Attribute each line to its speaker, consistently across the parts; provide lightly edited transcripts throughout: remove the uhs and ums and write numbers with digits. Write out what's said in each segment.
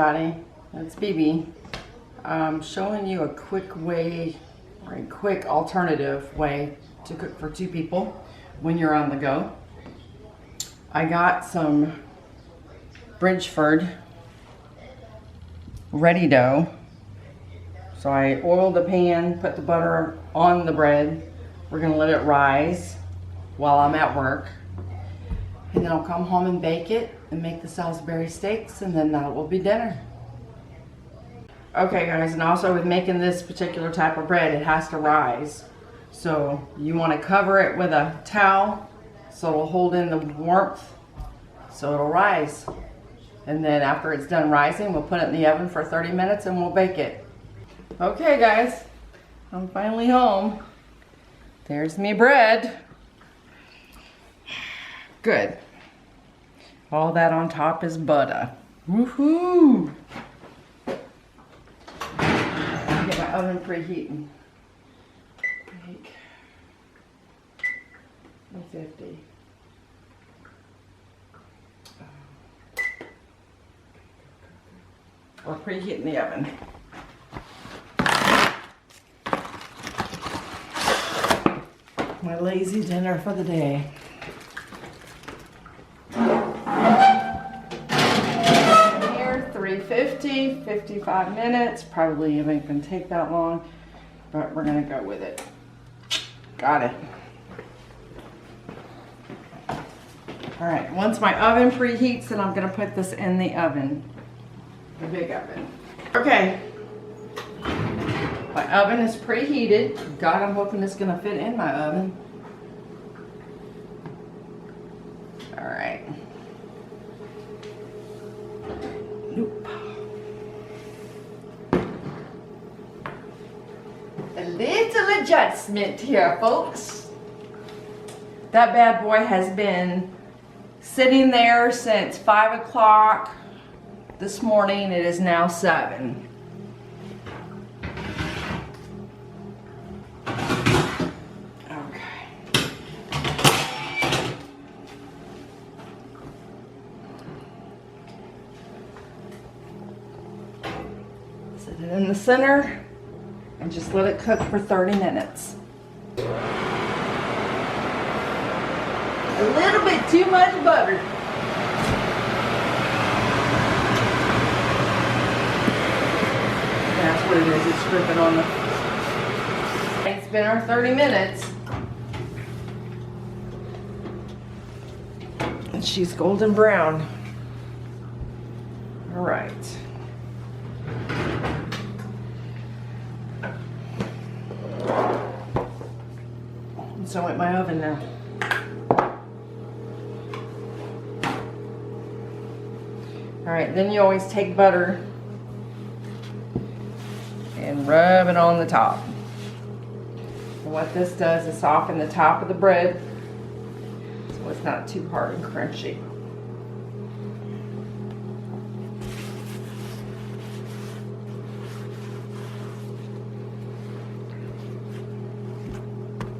Speaker 1: everybody, it's BB. I'm showing you a quick way, or a quick alternative way to cook for 2 people when you're on the go. I got some Bridgford Ready-Dough. So I oiled the pan, put the butter on the bread. We're gonna let it rise while I'm at work. And then I'll come home and bake it and make the Salisbury steaks, and then that will be dinner. Okay guys, and also with making this particular type of bread, it has to rise. So you want to cover it with a towel so it'll hold in the warmth so it'll rise. And then after it's done rising, we'll put it in the oven for 30 minutes and we'll bake it. Okay guys, I'm finally home. There's me bread. Good. All that on top is butter. Woohoo! Get my oven preheating. Bake 150. We're preheating the oven. My lazy dinner for the day. Here, 350, 55 minutes. Probably even can take that long, but we're gonna go with it. Got it. All right, once my oven preheats, then I'm gonna put this in the oven, the big oven. Okay, my oven is preheated. God, I'm hoping it's gonna fit in my oven. All right. Nope. A little adjustment here, folks. That bad boy has been sitting there since 5 o'clock this morning. It is now 7. Set it in the center and just let it cook for 30 minutes. A little bit too much butter. That's what it is, it's dripping on the... It's been our 30 minutes. And she's golden brown. All right. So at my oven now. All right, then you always take butter and rub it on the top. And what this does is soften the top of the bread so it's not too hard and crunchy.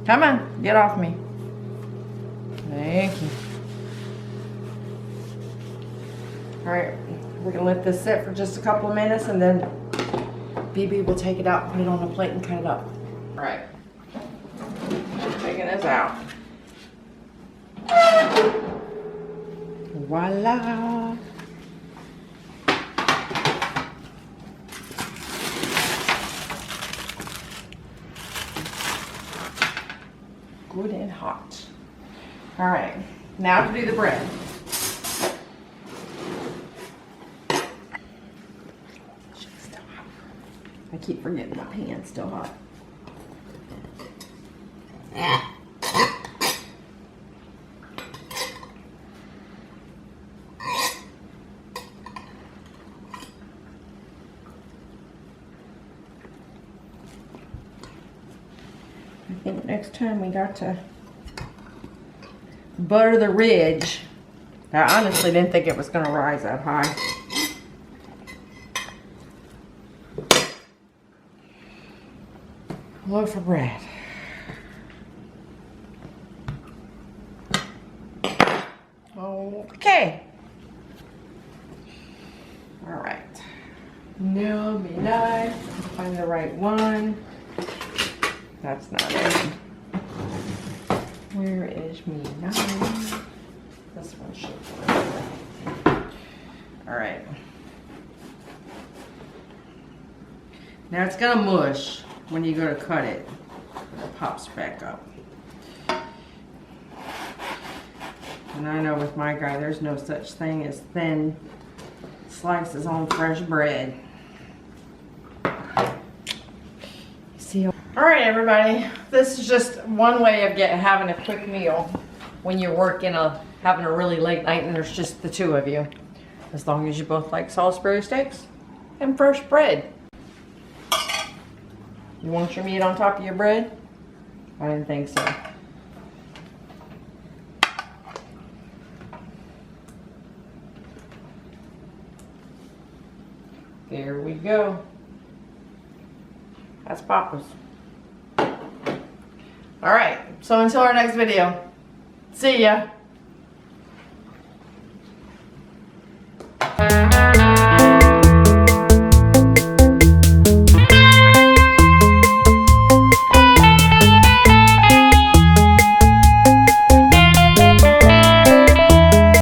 Speaker 1: Come on, get off me. Thank you. All right, we're gonna let this sit for just a couple of minutes and then BB will take it out, put it on a plate and cut it up. All right, taking this out. Voila. Good and hot. All right, now to do the bread. She's still hot. I keep forgetting my pan's still hot. I think next time we got to butter the ridge. I honestly didn't think it was going to rise that high. Loaf of bread. Okay. All right. No, me knife. Find the right one. That's not it. Where is me knife? This one should work. Alright. Now it's gonna mush when you go to cut it. It pops back up. And I know with my guy, there's no such thing as thin slices on fresh bread. See? All right, everybody. This is just one way of having a quick meal when you're having a really late night and there's just the two of you. As long as you both like Salisbury steaks and fresh bread. You want your meat on top of your bread? I didn't think so. There we go. That's Papa's. Alright, so until our next video, see ya.